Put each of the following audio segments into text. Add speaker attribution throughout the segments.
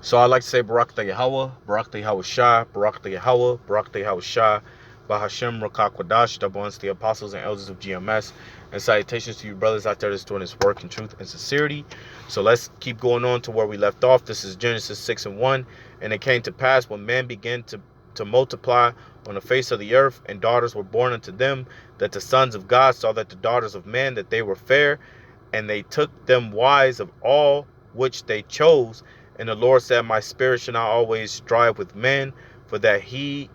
Speaker 1: So I like to say Barak Yahweh, Barak Yahweh Shah, Barak Yahweh, Barak Yahweh Shah, Bahashem Rakak Wadash, double unto the apostles and elders of GMS, and salutations to you brothers out there that's doing this work in truth and sincerity. So let's keep going on to where we left off. This is Genesis 6:1. And it came to pass when men began to multiply on the face of the earth, and daughters were born unto them, that the sons of God saw that the daughters of men, that they were fair, and they took them wives of all which they chose. And the Lord said, my spirit shall not always strive with men, for that he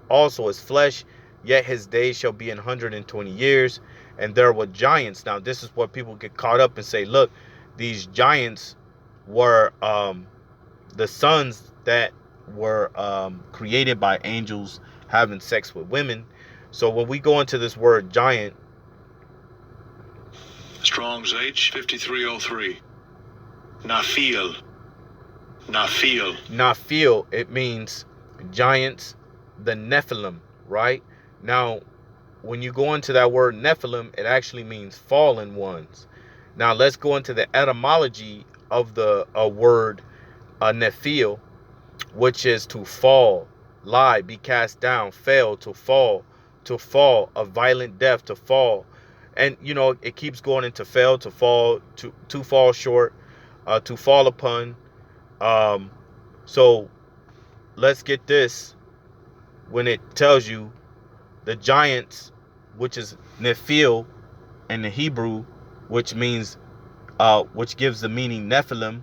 Speaker 1: also is flesh, yet his days shall be 120 years. And there were giants. Now this is what people get caught up and say, look, these giants were the sons that were created by angels having sex with women. So when we go into this word giant,
Speaker 2: Strong's H 5303. Naphil. Naphil.
Speaker 1: Naphil, it means giants, the Nephilim, right? Now, when you go into that word Nephilim, it actually means fallen ones. Now, let's go into the etymology of the word Nephil, which is to fall, lie, be cast down, fail, to fall, a violent death, to fall. And, you know, it keeps going into fail, to fall, to fall short, to fall upon. So let's get this. When it tells you the giants, which is Nephil in the Hebrew, which means, which gives the meaning Nephilim,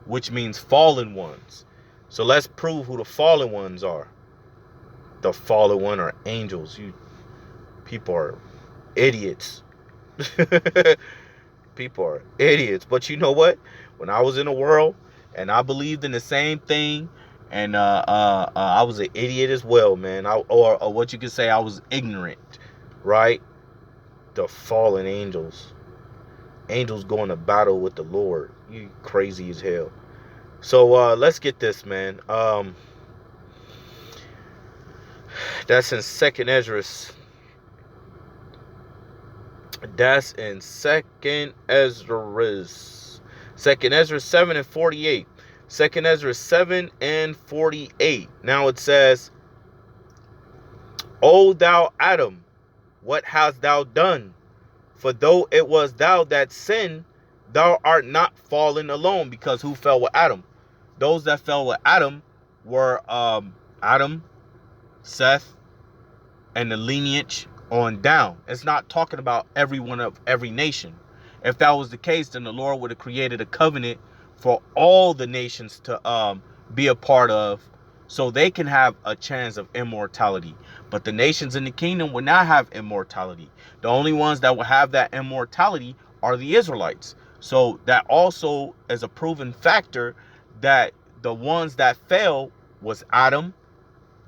Speaker 1: which means fallen ones. So let's prove who the fallen ones are. The fallen one are angels. You people are idiots. People are idiots. But you know what? When I was in the world and I believed in the same thing, and I was an idiot as well, man. Or what you could say, I was ignorant, right? The fallen angels. Angels going to battle with the Lord. You crazy as hell. So let's get this, man. That's in 2nd Ezra. That's in 2nd Ezra. 2nd Ezra 7:48. 2nd Ezra 7:48. Now it says, O thou Adam, what hast thou done? For though it was thou that sinned, thou art not fallen alone. Because who fell with Adam? Those that fell with Adam were Adam, Seth, and the lineage on down. It's not talking about everyone of every nation. If that was the case, then the Lord would have created a covenant for all the nations to be a part of, so they can have a chance of immortality. But the nations in the kingdom will not have immortality. The only ones that will have that immortality are the Israelites. So that also is a proven factor that the ones that fell was Adam,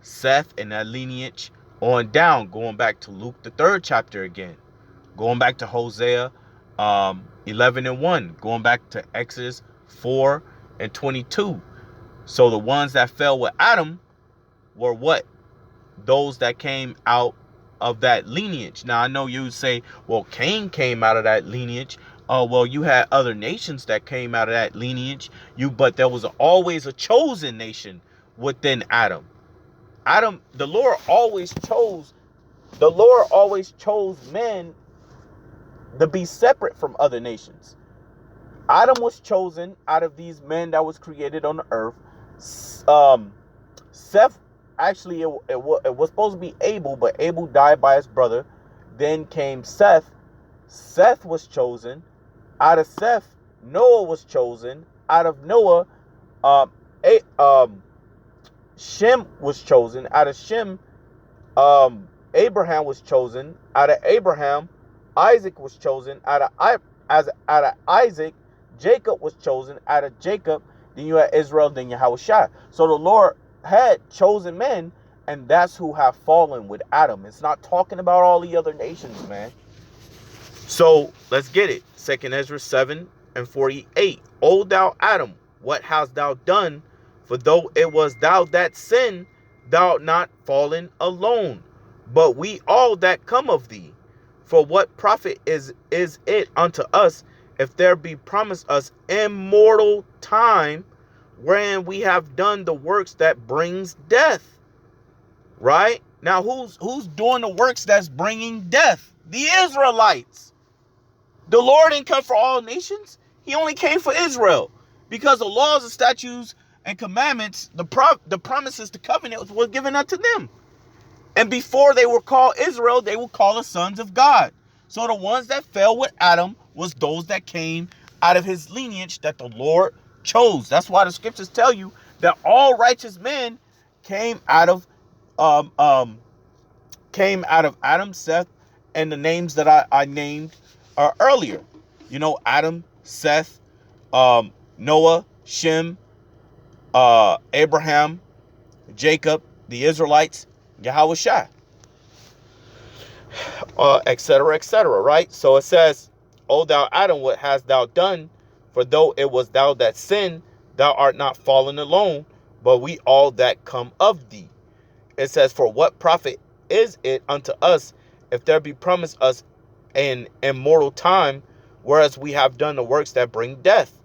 Speaker 1: Seth, and that lineage on down, going back to Luke the 3rd chapter again, going back to Hosea 11:1, going back to Exodus 4:22. So the ones that fell with Adam were what? Those that came out of that lineage. Now I know you would say, well, Cain came out of that lineage. Well, you had other nations that came out of that lineage. But there was always a chosen nation within Adam. The Lord always chose men to be separate from other nations. Adam was chosen out of these men that was created on the earth. Seth, actually, it was supposed to be Abel, but Abel died by his brother. Then came Seth. Seth was chosen. Out of Seth, Noah was chosen. Out of Noah, Shem was chosen. Out of Shem, Abraham was chosen. Out of Abraham, Isaac was chosen. Out of Isaac, Jacob was chosen. Out of Jacob, then you had Israel, then Yahushua. So the Lord had chosen men, and that's who have fallen with Adam. It's not talking about all the other nations, man. So let's get it. 2nd Ezra 7:48. O thou Adam, what hast thou done? For though it was thou that sinned, thou art not fallen alone, but we all that come of thee. For what profit is it unto us if there be promised us immortal time, wherein we have done the works that brings death. Right? Now, who's doing the works that's bringing death? The Israelites. The Lord didn't come for all nations. He only came for Israel. Because the laws and statutes and commandments, the promises, the covenants were given unto them. And before they were called Israel, they were called the sons of God. So the ones that fell with Adam was those that came out of his lineage that the Lord chose. That's why the scriptures tell you that all righteous men came out of Adam, Seth, and the names that I named earlier. You know, Adam, Seth, Noah, Shem, Abraham, Jacob, the Israelites, Yahushua, etc., right? So it says, O thou Adam, what hast thou done? For though it was thou that sinned, thou art not fallen alone, but we all that come of thee. It says, for what profit is it unto us if there be promised us an immortal time, whereas we have done the works that bring death?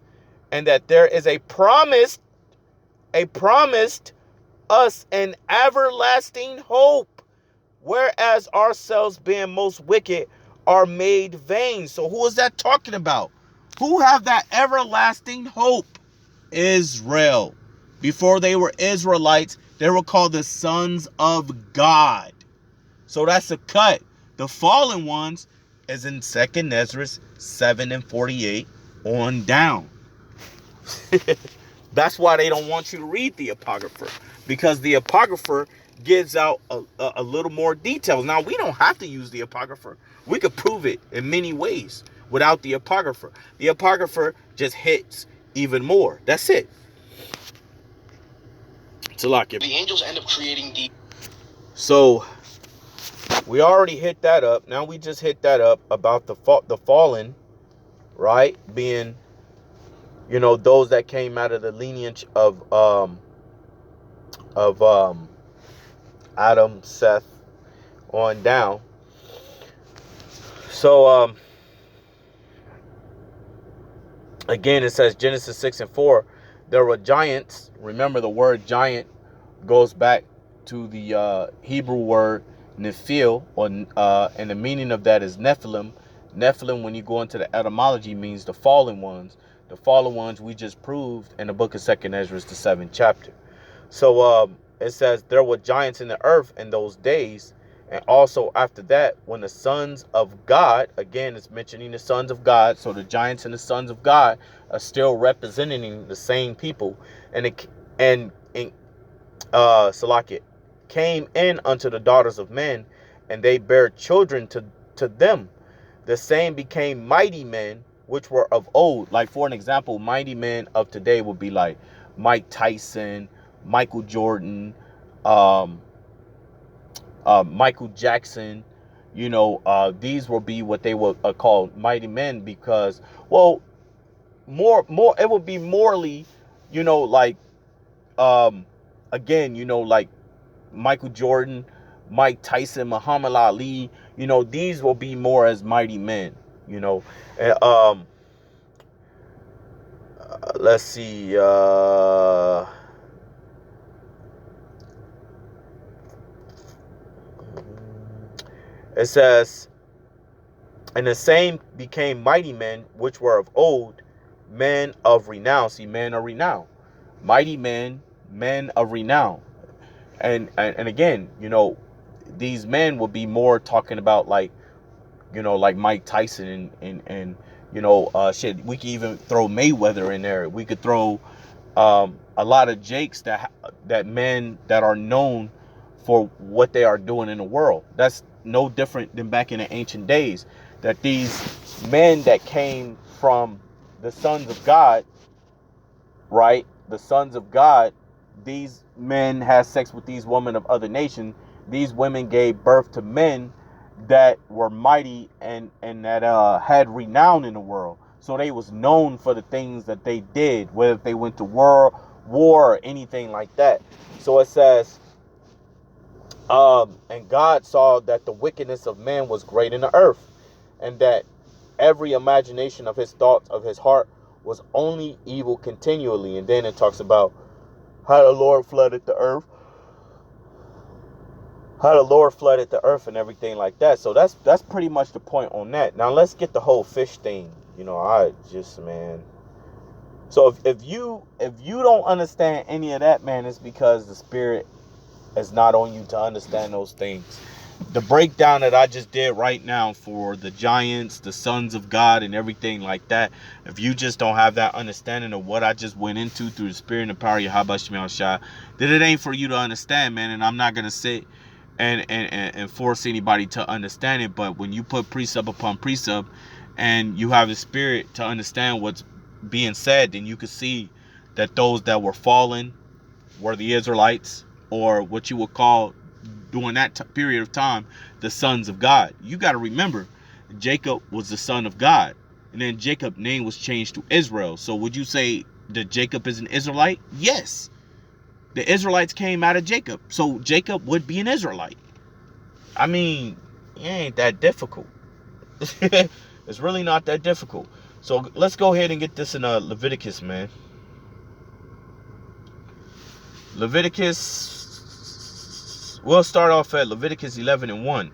Speaker 1: And that there is a promised us an everlasting hope, whereas ourselves being most wicked are made vain. So who is that talking about? Who have that everlasting hope? Israel. Before they were Israelites, they were called the sons of God. So that's a cut. The fallen ones is in 2nd Ezra 7:48 on down. That's why they don't want you to read the Apocrypha, because the Apocrypha gives out a little more details. Now, we don't have to use the Apocrypha. We could prove it in many ways without the Apocrypha. The Apocrypha just hits even more. That's it. The angels end up creating the... So we already hit that up. Now we just hit that up about the fallen, right? Being, you know, those that came out of the lineage of Adam, Seth, on down. So again, it says Genesis 6:4. There were giants. Remember, the word giant goes back to the Hebrew word Nephil, and the meaning of that is Nephilim. Nephilim, when you go into the etymology, means the fallen ones. The fallen ones we just proved in the book of 2nd Ezra, the 7th chapter. So it says there were giants in the earth in those days, and also after that, when the sons of God, again, it's mentioning the sons of God. So the giants and the sons of God are still representing the same people, Salakit, came in unto the daughters of men, and they bare children to them. The same became mighty men, which were of old. Like, for an example, mighty men of today would be like Mike Tyson, Michael Jordan, Michael Jackson. You know, these will be what they will call mighty men, because, well, more it would be morally, you know, like again, you know, like Michael Jordan, Mike Tyson, Muhammad Ali, you know, these will be more as mighty men, you know. Let's see. It says, and the same became mighty men, which were of old, men of renown. See, men of renown. Mighty men, men of renown. And again, you know, these men will be more talking about, like, you know, like Mike Tyson and you know, shit. We could even throw Mayweather in there. We could throw a lot of Jakes that men that are known for what they are doing in the world. That's no different than back in the ancient days, that these men that came from the sons of God, right? The sons of God, these men had sex with these women of other nations. These women gave birth to men that were mighty and that had renown in the world. So they was known for the things that they did, whether they went to war or anything like that. So it says, and God saw that the wickedness of man was great in the earth, and that every imagination of his thoughts of his heart was only evil continually. And then it talks about how the Lord flooded the earth. How the Lord flooded the earth and everything like that. So that's pretty much the point on that. Now let's get the whole fish thing. Man. So if you don't understand any of that, man, it's because the Spirit is not on you to understand those things. The breakdown that I just did right now for the giants, the sons of God, and everything like that, if you just don't have that understanding of what I just went into through the Spirit and the power of Yahweh Shemel Shah, then it ain't for you to understand, man. And I'm not gonna sit and force anybody to understand it. But when you put precept upon precept, and you have the Spirit to understand what's being said, then you can see that those that were fallen were the Israelites, or what you would call during that period of time the sons of God. You got to remember, Jacob was the son of God, and then Jacob's name was changed to Israel. So would you say that Jacob is an Israelite? Yes, the Israelites came out of Jacob, so Jacob would be an Israelite. I mean, it ain't that difficult. It's really not that difficult. So let's go ahead and get this in Leviticus, man. Leviticus, we'll start off at Leviticus 11:1.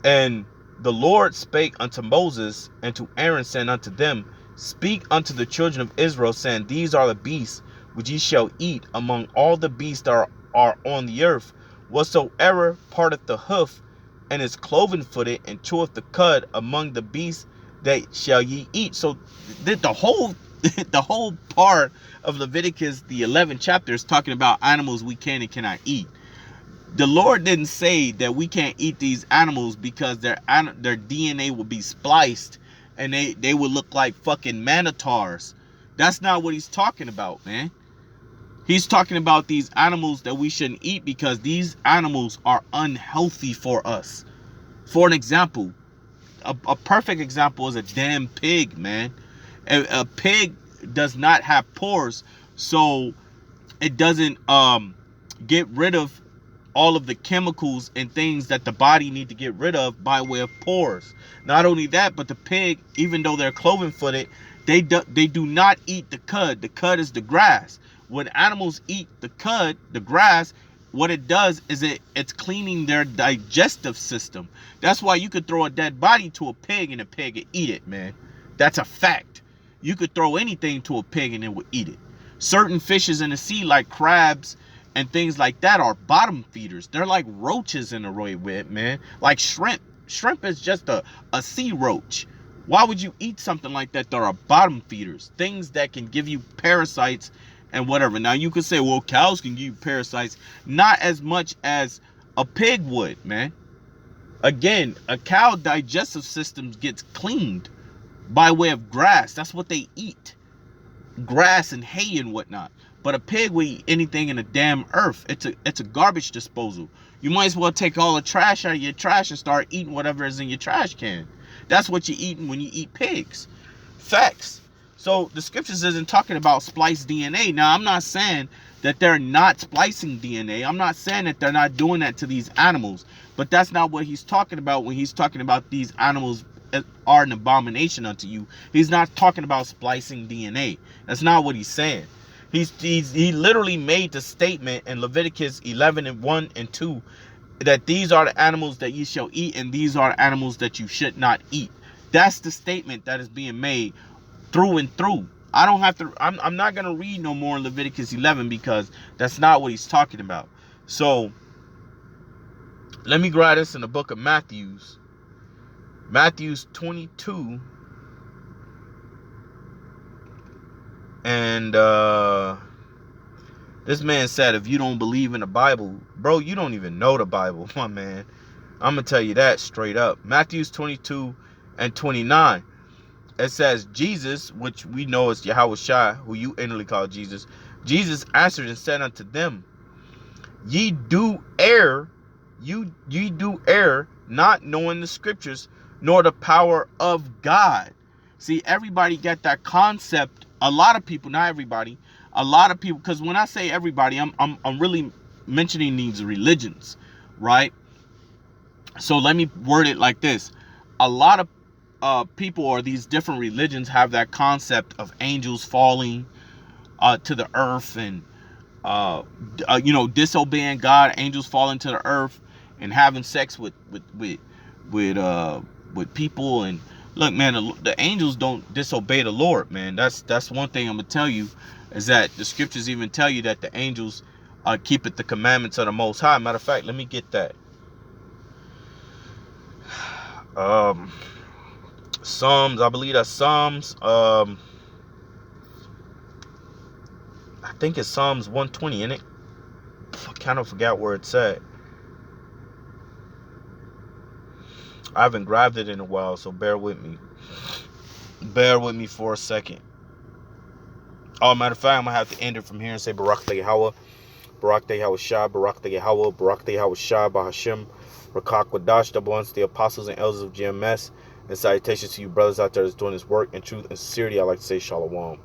Speaker 1: And the Lord spake unto Moses and to Aaron, saying unto them, speak unto the children of Israel, saying, these are the beasts which ye shall eat among all the beasts that are on the earth. Whatsoever parteth the hoof and is cloven-footed and cheweth the cud among the beasts, that shall ye eat. So the whole part of Leviticus, the 11th chapter, is talking about animals we can and cannot eat. The Lord didn't say that we can't eat these animals because their DNA will be spliced and they will look like fucking manitars. That's not what he's talking about, man. He's talking about these animals that we shouldn't eat because these animals are unhealthy for us. For an example, a perfect example is a damn pig, man. A pig does not have pores, so it doesn't get rid of all of the chemicals and things that the body need to get rid of by way of pores. Not only that, but the pig, even though they're cloven-footed, they do not eat the cud. The cud is the grass. When animals eat the cud, the grass, what it does is it's cleaning their digestive system. That's why you could throw a dead body to a pig and a pig would eat it, man. That's a fact. You could throw anything to a pig and it would eat it. Certain fishes in the sea, like crabs and things like that, are bottom feeders. They're like roaches in a way, man. Like shrimp. Shrimp is just a sea roach. Why would you eat something like that? There are bottom feeders, things that can give you parasites and whatever. Now you could say, well, cows can give you parasites. Not as much as a pig would, man. Again, a cow digestive system gets cleaned by way of grass. That's what they eat. Grass and hay and whatnot. But a pig will eat anything in the damn earth. It's a garbage disposal. You might as well take all the trash out of your trash and start eating whatever is in your trash can. That's what you're eating when you eat pigs. Facts. So the scriptures isn't talking about spliced DNA. Now, I'm not saying that they're not splicing DNA. I'm not saying that they're not doing that to these animals. But that's not what he's talking about when he's talking about these animals are an abomination unto you. He's not talking about splicing DNA. That's not what he's saying. He literally made the statement in Leviticus 11:1 and 2 that these are the animals that ye shall eat and these are the animals that you should not eat. That's the statement that is being made through and through. I don't have to, I'm not going to read no more in Leviticus 11 because that's not what he's talking about. So let me grab this in the book of Matthews 22. And this man said, if you don't believe in the Bible, bro, you don't even know the Bible, my man. I'm going to tell you that straight up. Matthews 22:29. It says, Jesus, which we know is Yahweh Shai, who you inwardly call Jesus. Jesus answered and said unto them, ye do err, not knowing the scriptures, nor the power of God. See, everybody got that concept. A lot of people, not everybody, a lot of people, because when I say everybody, I'm really mentioning these religions, right? So let me word it like this. A lot of people or these different religions have that concept of angels falling to the earth and disobeying God, angels falling to the earth and having sex with people. And look, man, the angels don't disobey the Lord, man. That's one thing I'm gonna tell you, is that the scriptures even tell you that the angels keepeth the commandments of the Most High. Matter of fact, let me get that. Psalms, I believe that's Psalms. I think it's Psalms 120, innit? I kind of forgot where it's at. I haven't grabbed it in a while, so bear with me. Bear with me for a second. Oh, matter of fact, I'm gonna have to end it from here and say Barak Yahweh, Barak Yahweh Shah, Barak Yahweh, Barak Yahweh Shah, Bahashim, Rakak Wadash, that belongs to the apostles and elders of GMS. And salutations to you brothers out there that's doing this work in truth and sincerity. I like to say Shalom.